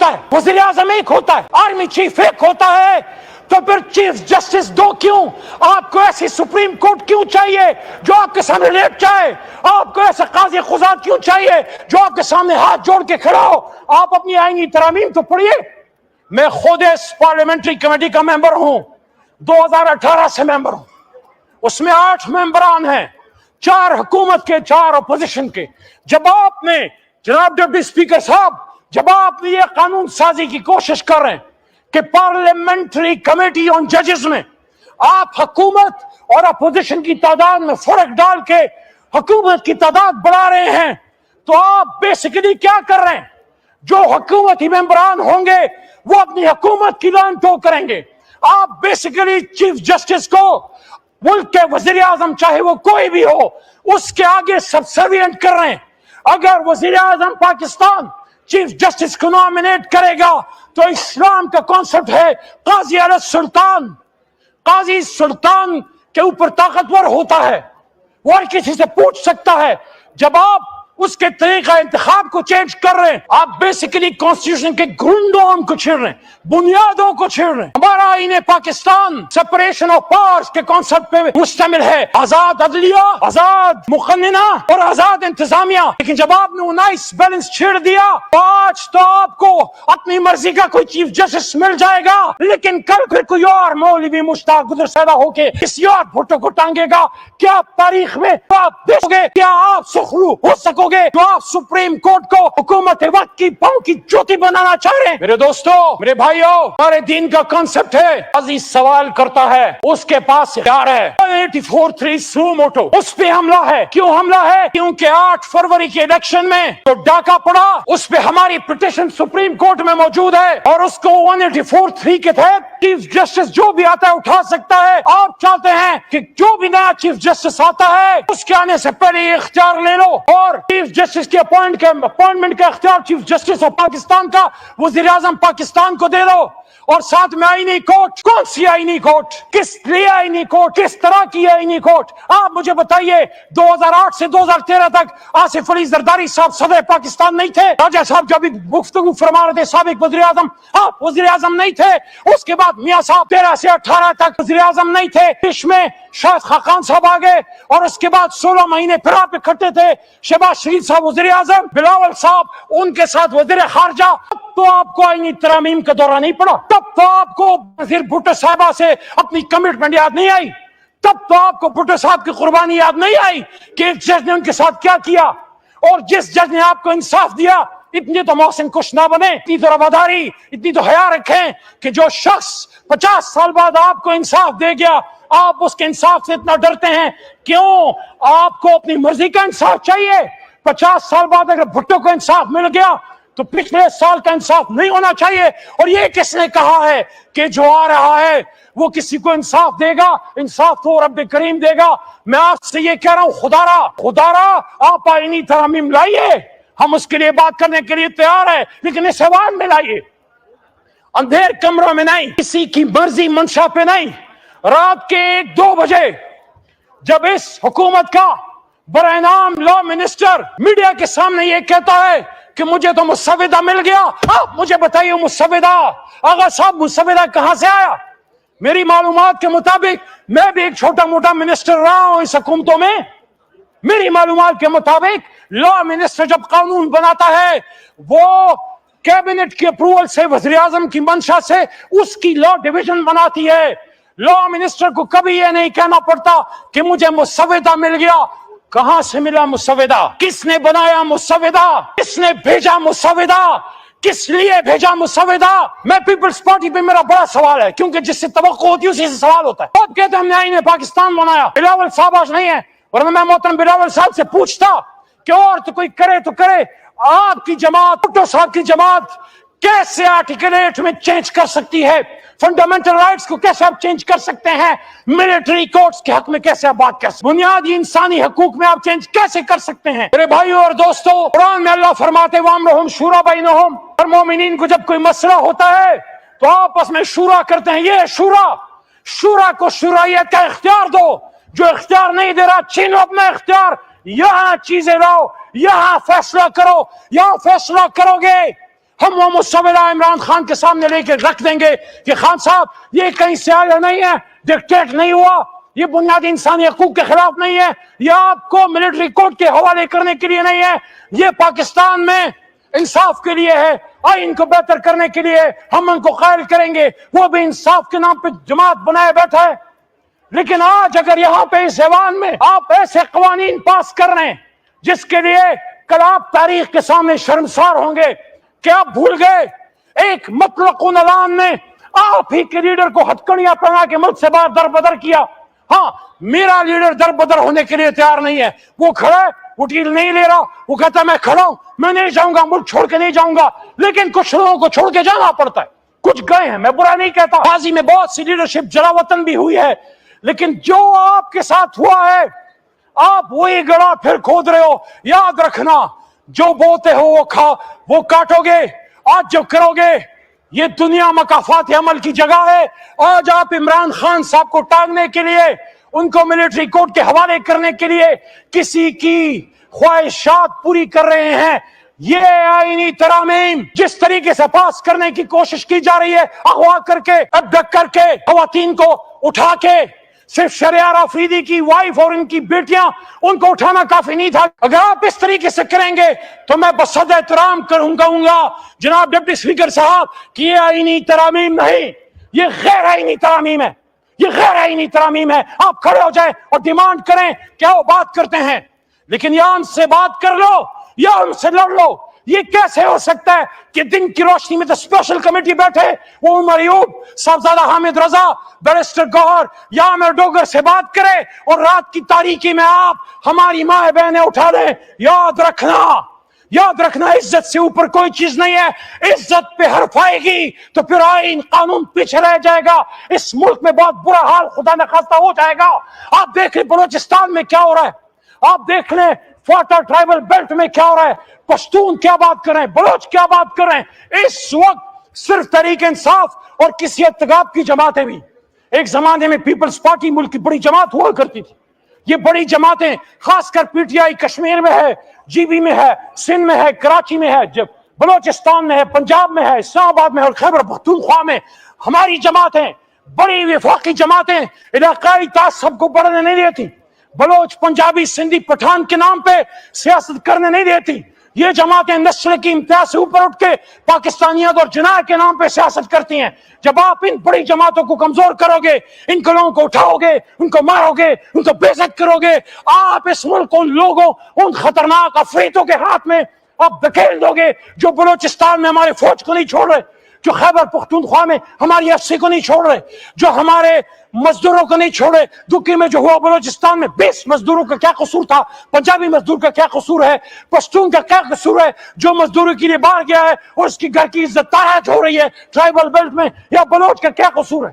होता है, वज़ीर आज़म एक होता है, आर्मी चीफ एक होता है, तो फिर चीफ जस्टिस दो क्यों? आपको ऐसी सुप्रीम कोर्ट क्यों चाहिए जो आपके सामने लेट जाए? आपको ऐसा काजी खुजात क्यों चाहिए जो आपके सामने हाथ जोड़ के खड़ा हो? आप अपनी आईनी तरामीम तो पढ़िए। मैं खुद इस पार्लियामेंट्री कमेटी का मेंबर हूं, 2018 से मेंबर हूं। उसमें 8 मेंबरान हैं, 4 हुकूमत के, 4 अपोजिशन के। जब आपने, जनाब डिप्टी स्पीकर साहब, जब आप ये कानून साजी की कोशिश कर रहे हैं कि पार्लियामेंट्री कमेटी ऑन जजेस में आप हुकूमत और अपोजिशन की तादाद में फर्क डाल के हुकूमत की तादाद बढ़ा रहे हैं, तो आप बेसिकली क्या कर रहे हैं? जो हुकूमती मेंबरान होंगे वो अपनी हुकूमत की लान टो करेंगे। आप बेसिकली चीफ जस्टिस को मुल्क के वजीर आजम चाहे वो कोई भी हो उसके आगे सबसर्विएंट कर रहे हैं। अगर वजीर आजम पाकिस्तान चीफ जस्टिस को नॉमिनेट करेगा तो इस्लाम का कॉन्सेप्ट है काजी अल सुल्तान। काजी सुल्तान के ऊपर ताकतवर होता है, वो किसी से पूछ सकता है। जब आप उसके तरीका इंतखाब को चेंज कर रहे हैं, आप बेसिकली कॉन्स्टिट्यूशन के ग्रुंडों को छेड़ रहे हैं, बुनियादों को छेड़ रहे हैं। हमारा आईन पाकिस्तान सेपरेशन ऑफ पावर्स के कॉन्सेप्ट पे मुश्तमिल है, आजाद अदलिया, आजाद मुकन्निना और आजाद इंतजामिया। लेकिन जब आपने 19 बैलेंस छेड़ दिया, तो आज तो आपको अपनी मर्जी का कोई चीफ जस्टिस मिल जाएगा, लेकिन कल फिर कोई और मौलवी मुश्ताक गुदर सैदा होके किसी और फोटो को टांगेगा। क्या तारीख में आप देखोगे? क्या आप सुखरू हो सकोगे तो आप सुप्रीम कोर्ट को हुकूमत वक्त की पांव की ज्योति बनाना चाह रहे हैं? मेरे दोस्तों, मेरे भाइयों, हमारे दीन का कॉन्सेप्ट है, काजी सवाल करता है, उसके पास इख्तियार है। 84(3) सुओ मोटो, उस पे हमला है। क्यों हमला है? क्योंकि 8 फरवरी के इलेक्शन में तो डाका पड़ा, उस पे हमारी पिटीशन सुप्रीम कोर्ट में मौजूद है और उसको 184(3) के तहत चीफ जस्टिस जो भी आता है उठा सकता है। आप चाहते हैं कि जो भी नया चीफ जस्टिस आता है उसके आने से पहले ये इख्तियार ले लो और चीफ जस्टिस के अपॉइंटमेंट का इख्तियार चीफ जस्टिस ऑफ पाकिस्तान का वजीर आजम पाकिस्तान को दे दो। और साथ में आईनी कोर्ट, कौन सी आईनी कोर्ट, किस लिए आईनी कोर्ट, किस तरह की आईनी कोर्ट? आप मुझे बताइए, 2008 से 2013 तक आसिफ अली जरदारी साहब सदर पाकिस्तान नहीं थे? राजा साहब जब गुफ्तगू फरमा रहे थे, साबिक वजीर आजम, आप वजीर आजम नहीं थे? उसके बाद मियां साहब 13 से 18 तक वजीर आजम नहीं थे? इसमें शाहिद खाकान साहब आ गए और उसके बाद 16 महीने फिर आप इकट्ठे थे। शहबाज शरीफ साहब वजीर आजम, बिलावल साहब उनके साथ वजीर खारजा। तो आपको आईनी तरामीम का दौरा नहीं पड़ा? तब तो आपको वजीर भुट्टो साहबा से अपनी कमिटमेंट याद नहीं आई? तब तो आपको भुट्टो साहब की कुर्बानी याद नहीं आई कि एक जज ने उनके साथ क्या किया? और जिस जज ने आपको इंसाफ दिया, इतनी तो मोहसिन कुछ ना बने, इतनी तो रवादारी, इतनी तो हया रखें कि जो शख्स 50 साल बाद आपको इंसाफ दे गया, आप उसके इंसाफ से इतना डरते हैं क्यों? आपको अपनी मर्जी का इंसाफ चाहिए। 50 साल बाद अगर भुट्टो को इंसाफ मिल गया तो पिछले साल का इंसाफ नहीं होना चाहिए। और ये किसने कहा है कि जो आ रहा है वो किसी को इंसाफ देगा? इंसाफ तो रब करीम देगा। मैं आपसे ये कह रहा हूं, खुदारा आप आईनी तरामीम लाइए, हम उसके लिए बात करने के लिए तैयार है, लेकिन इस आवाज में लाइए, अंधेर कमरों में नहीं, किसी की मर्जी मंशा पे नहीं। रात के 1-2 बजे जब इस हुकूमत का बरनाम लॉ मिनिस्टर मीडिया के सामने ये कहता है कि मुझे तो मुसविदा मिल गया, आप मुझे बताइए मुसविदा, आगा साहब मुसविदा कहां से आया? मेरी मालूमात के मुताबिक, मैं भी एक छोटा मोटा मिनिस्टर रहा हूं इस हुकूमतों में, मेरी मालूमात के मुताबिक लॉ मिनिस्टर जब कानून बनाता है वो कैबिनेट की अप्रूवल से, वज़ीर आज़म की मंशा से उसकी लॉ डिवीजन बनाती है। लॉ मिनिस्टर को कभी ये नहीं कहना पड़ता कि मुझे मुसविदा मिल गया। कहां से मिला मुसविदा? किसने बनाया मुसविदा? किसने भेजा मुसविदा? किस लिए भेजा मुसविदा? मैं पीपल्स पार्टी पे मेरा बड़ा सवाल है, क्योंकि जिससे तवक्को होती है उसी से सवाल होता है। आप कहते हैं हमने आईने पाकिस्तान बनाया, बिलावल साहब आज नहीं है, वरना मैं मोहतरम बिलावल साहब से पूछता कि और तो कोई करे तो करे, आपकी जमात, भुट्टो साहब की जमात कैसे आर्टिकल 8 में चेंज कर सकती है? फंडामेंटल राइट्स को कैसे आप चेंज कर सकते हैं? मिलिट्री कोर्ट्स के हक में कैसे आप बात कर सकते हैं? बुनियादी इंसानी हकूक में आप चेंज कैसे कर सकते हैं? मेरे भाइयों और दोस्तों, कुरान में अल्लाह फरमाते वामरहुम शूरा बैनहुम, और मोमिनीन को जब कोई मसला होता है तो आपस में शूरा करते हैं। ये शूरा को शूरायत का इख्तियार दो। जो इख्तियार नहीं दे रहा, छीनो अपना इख्तियार, यहाँ चीजें लाओ, यहाँ फैसला करो। यहाँ फैसला करोगे ہم وہ مسودہ عمران خان کے سامنے لے کے رکھ دیں گے کہ خان صاحب یہ کہیں سے آیا نہیں ہے، ڈکٹیٹ نہیں ہوا، یہ بنیادی انسانی حقوق کے خلاف نہیں ہے، یہ آپ کو ملٹری کورٹ کے حوالے کرنے کے لیے نہیں ہے، یہ پاکستان میں انصاف کے لیے ہے، آئین کو بہتر کرنے کے لیے ہم ان کو قائل کریں گے۔ وہ بھی انصاف کے نام پہ جماعت بنائے بیٹھا ہے۔ لیکن آج اگر یہاں پہ اس ایوان میں آپ ایسے قوانین پاس کر رہے ہیں جس کے لیے کل آپ تاریخ کے سامنے شرمسار ہوں گے کہ آپ بھول گئے ایک مطلق اعلان نے آپ ہی کے لیڈر کو ہتھکڑیاں پہنا کے ملک سے باہر در بدر کیا۔ ہاں، میرا لیڈر در بدر ہونے کے لیے تیار نہیں ہے، وہ کھڑا ہے، وہ ڈیل نہیں لے رہا، وہ کہتا ہے میں کھڑا ہوں، میں نہیں جاؤں گا، ملک چھوڑ کے نہیں جاؤں گا۔ لیکن کچھ لوگوں کو چھوڑ کے جانا پڑتا ہے، کچھ گئے ہیں، میں برا نہیں کہتا، ماضی میں بہت سی لیڈرشپ جلا وطن بھی ہوئی ہے، لیکن جو آپ کے ساتھ ہوا ہے آپ وہی گڑا پھر کھود رہے ہو۔ یاد رکھنا، جو بوتے ہو وہ کاٹو گے۔ آج جو کرو گے یہ دنیا مکافات عمل کی جگہ ہے۔ آج آپ عمران خان صاحب کو ٹانگنے کے لیے، ان کو ملٹری کورٹ کے حوالے کرنے کے لیے کسی کی خواہشات پوری کر رہے ہیں۔ یہ آئینی ترامیم جس طریقے سے پاس کرنے کی کوشش کی جا رہی ہے، اغوا کر کے، ابڈکٹ کر کے، خواتین کو اٹھا کے، صرف شہریار آفریدی کی وائف اور ان کی بیٹیاں، ان کو اٹھانا کافی نہیں تھا۔ اگر آپ اس طریقے سے کریں گے تو میں بصد احترام کہوں گا جناب ڈپٹی اسپیکر صاحب کہ یہ آئینی ترامیم نہیں، یہ غیر آئینی ترامیم ہے، یہ غیر آئینی ترامیم ہے۔ آپ کھڑے ہو جائیں اور ڈیمانڈ کریں، کیا وہ بات کرتے ہیں، لیکن یا ان سے بات کر لو یا ان سے لڑ لو۔ یہ کیسے ہو سکتا ہے کہ دن کی روشنی میں تو اسپیشل کمیٹی بیٹھے، وہ عمر ایوب، صاحبزادہ حامد رضا، بیرسٹر گوہر یا عامر ڈوگر سے بات کرے اور رات کی تاریکی میں آپ ہماری ماں بہنیں اٹھا دیں۔ یاد رکھنا عزت سے اوپر کوئی چیز نہیں ہے۔ عزت پہ حرف آئے گی تو پھر آئین قانون پیچھے رہ جائے گا، اس ملک میں بہت برا حال خدا نخواستہ ہو جائے گا۔ آپ دیکھ لیں بلوچستان میں کیا ہو رہا ہے، آپ دیکھ لیں فاٹا ٹرائبل بیلٹ میں کیا ہو رہا ہے، پشتون کیا بات کر رہے ہیں، بلوچ کیا بات کر رہے ہیں۔ اس وقت صرف تحریک انصاف اور کسی اتغاب کی جماعتیں بھی، ایک زمانے میں پیپلز پارٹی ملک کی بڑی جماعت ہوا کرتی تھی، یہ بڑی جماعتیں خاص کر پی ٹی آئی کشمیر میں ہے، جی بی میں ہے، سندھ میں ہے، کراچی میں ہے، جب بلوچستان میں ہے، پنجاب میں ہے، اسلام آباد میں ہے اور خیبر پختونخوا میں ہماری جماعتیں، بڑی وفاقی جماعتیں علاقائی تعصب کو بڑھنے نہیں دیتی، بلوچ، پنجابی، سندھی، پٹھان کے نام پہ سیاست کرنے نہیں دیتی۔ یہ جماعتیں نسل کی امتیاز سے اوپر اٹھ کے پاکستانیت اور جناح کے نام پہ سیاست کرتی ہیں۔ جب آپ ان بڑی جماعتوں کو کمزور کرو گے، ان کو لوگوں کو اٹھاؤ گے، ان کو مارو گے، ان کو بے عزت کرو گے، آپ اس ملک کو ان لوگوں، ان خطرناک عفریتوں کے ہاتھ میں آپ دھکیل دو گے جو بلوچستان میں ہمارے فوج کو نہیں چھوڑ رہے، جو خیبر پختونخوا میں ہماری ایف سی کو نہیں چھوڑ رہے، جو ہمارے مزدوروں کو نہیں چھوڑے۔ دکی میں جو ہوا بلوچستان میں 20 مزدوروں کا کیا قصور تھا، پنجابی مزدور کا کیا قصور ہے، پشتون کا کیا قصور ہے جو مزدوری کے لیے باہر گیا ہے اور اس کی گھر کی عزت تاراج ہو رہی ہے ٹرائبل بیلٹ میں، یا بلوچ کا کیا قصور ہے؟